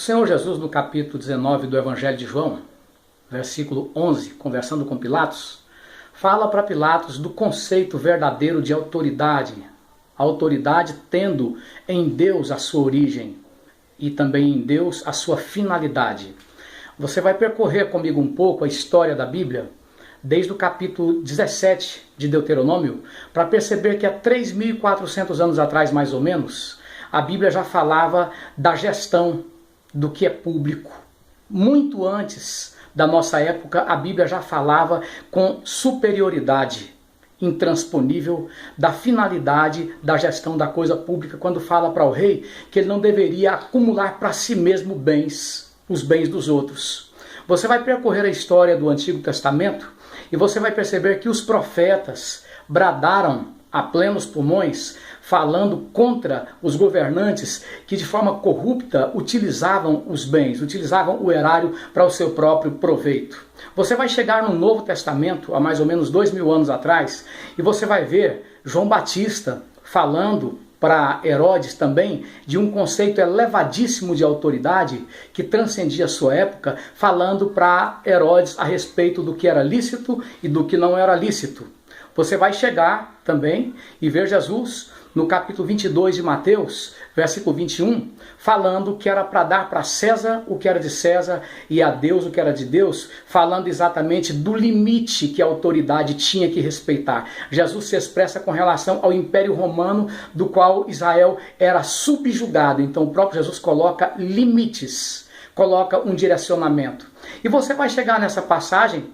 Senhor Jesus, no capítulo 19 do Evangelho de João, versículo 11, conversando com Pilatos, fala para Pilatos do conceito verdadeiro de autoridade. A autoridade tendo em Deus a sua origem e também em Deus a sua finalidade. Você vai percorrer comigo um pouco a história da Bíblia, desde o capítulo 17 de Deuteronômio, para perceber que há 3.400 anos atrás, mais ou menos, a Bíblia já falava da gestão do que é público. Muito antes da nossa época, a Bíblia já falava com superioridade intransponível da finalidade da gestão da coisa pública, quando fala para o rei que ele não deveria acumular para si mesmo bens, os bens dos outros. Você vai percorrer a história do Antigo Testamento e você vai perceber que os profetas bradaram a plenos pulmões, falando contra os governantes que de forma corrupta utilizavam os bens, utilizavam o erário para o seu próprio proveito. Você vai chegar no Novo Testamento, há mais ou menos 2000 anos atrás, e você vai ver João Batista falando para Herodes também de um conceito elevadíssimo de autoridade que transcendia a sua época, falando para Herodes a respeito do que era lícito e do que não era lícito. Você vai chegar também e ver Jesus no capítulo 22 de Mateus, versículo 21, falando que era para dar para César o que era de César e a Deus o que era de Deus, falando exatamente do limite que a autoridade tinha que respeitar. Jesus se expressa com relação ao Império Romano, do qual Israel era subjugado. Então o próprio Jesus coloca limites, coloca um direcionamento. E você vai chegar nessa passagem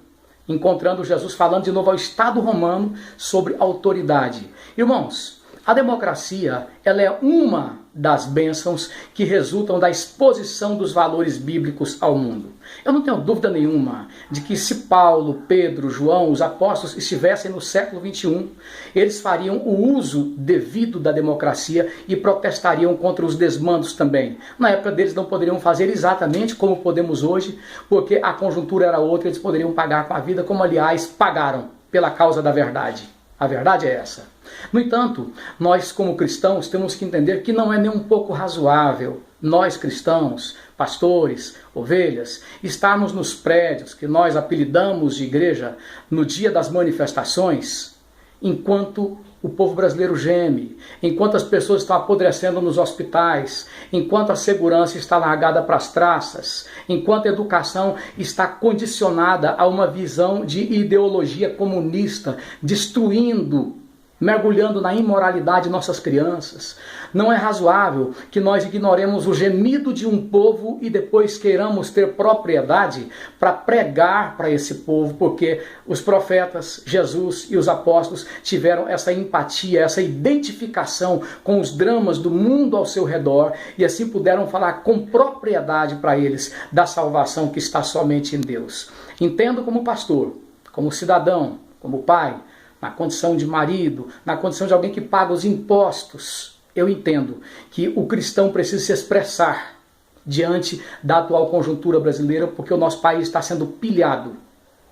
encontrando Jesus falando de novo ao Estado romano sobre autoridade. Irmãos, a democracia, ela é uma das bênçãos que resultam da exposição dos valores bíblicos ao mundo. Eu não tenho dúvida nenhuma de que se Paulo, Pedro, João, os apóstolos estivessem no século XXI, eles fariam o uso devido da democracia e protestariam contra os desmandos também. Na época deles não poderiam fazer exatamente como podemos hoje, porque a conjuntura era outra, eles poderiam pagar com a vida, como aliás pagaram pela causa da verdade. A verdade é essa. No entanto, nós como cristãos temos que entender que não é nem um pouco razoável nós cristãos, pastores, ovelhas, estarmos nos prédios que nós apelidamos de igreja no dia das manifestações, enquanto o povo brasileiro geme, enquanto as pessoas estão apodrecendo nos hospitais, enquanto a segurança está largada para as traças, enquanto a educação está condicionada a uma visão de ideologia comunista, destruindo, mergulhando na imoralidade nossas crianças. Não é razoável que nós ignoremos o gemido de um povo e depois queiramos ter propriedade para pregar para esse povo, porque os profetas, Jesus e os apóstolos tiveram essa empatia, essa identificação com os dramas do mundo ao seu redor e assim puderam falar com propriedade para eles da salvação que está somente em Deus. Entendo como pastor, como cidadão, como pai, na condição de marido, na condição de alguém que paga os impostos, eu entendo que o cristão precisa se expressar diante da atual conjuntura brasileira, porque o nosso país está sendo pilhado.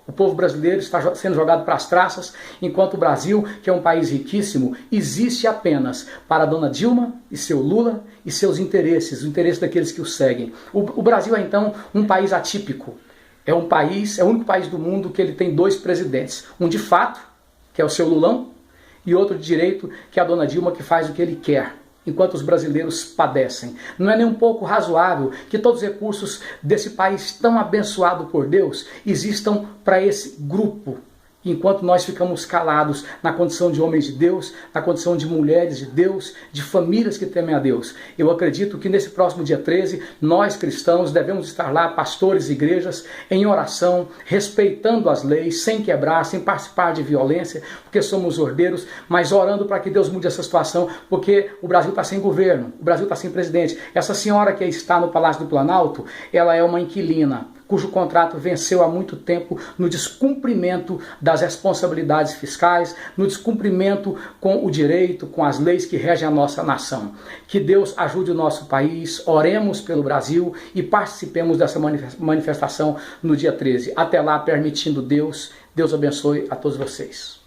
O povo brasileiro está sendo jogado para as traças, enquanto o Brasil, que é um país riquíssimo, existe apenas para a dona Dilma e seu Lula e seus interesses, o interesse daqueles que o seguem. O Brasil é então um país atípico. É o único país do mundo que ele tem dois presidentes. Um de fato, que é o seu Lulão, e outro de direito, que é a dona Dilma, que faz o que ele quer, enquanto os brasileiros padecem. Não é nem um pouco razoável que todos os recursos desse país tão abençoado por Deus existam para esse grupo, enquanto nós ficamos calados na condição de homens de Deus, na condição de mulheres de Deus, de famílias que temem a Deus. Eu acredito que nesse próximo dia 13, nós cristãos devemos estar lá, pastores e igrejas, em oração, respeitando as leis, sem quebrar, sem participar de violência, porque somos ordeiros, mas orando para que Deus mude essa situação, porque o Brasil está sem governo, o Brasil está sem presidente. Essa senhora que está no Palácio do Planalto, ela é uma inquilina, cujo contrato venceu há muito tempo no descumprimento das responsabilidades fiscais, no descumprimento com o direito, com as leis que regem a nossa nação. Que Deus ajude o nosso país, oremos pelo Brasil e participemos dessa manifestação no dia 13. Até lá, permitindo Deus, Deus abençoe a todos vocês.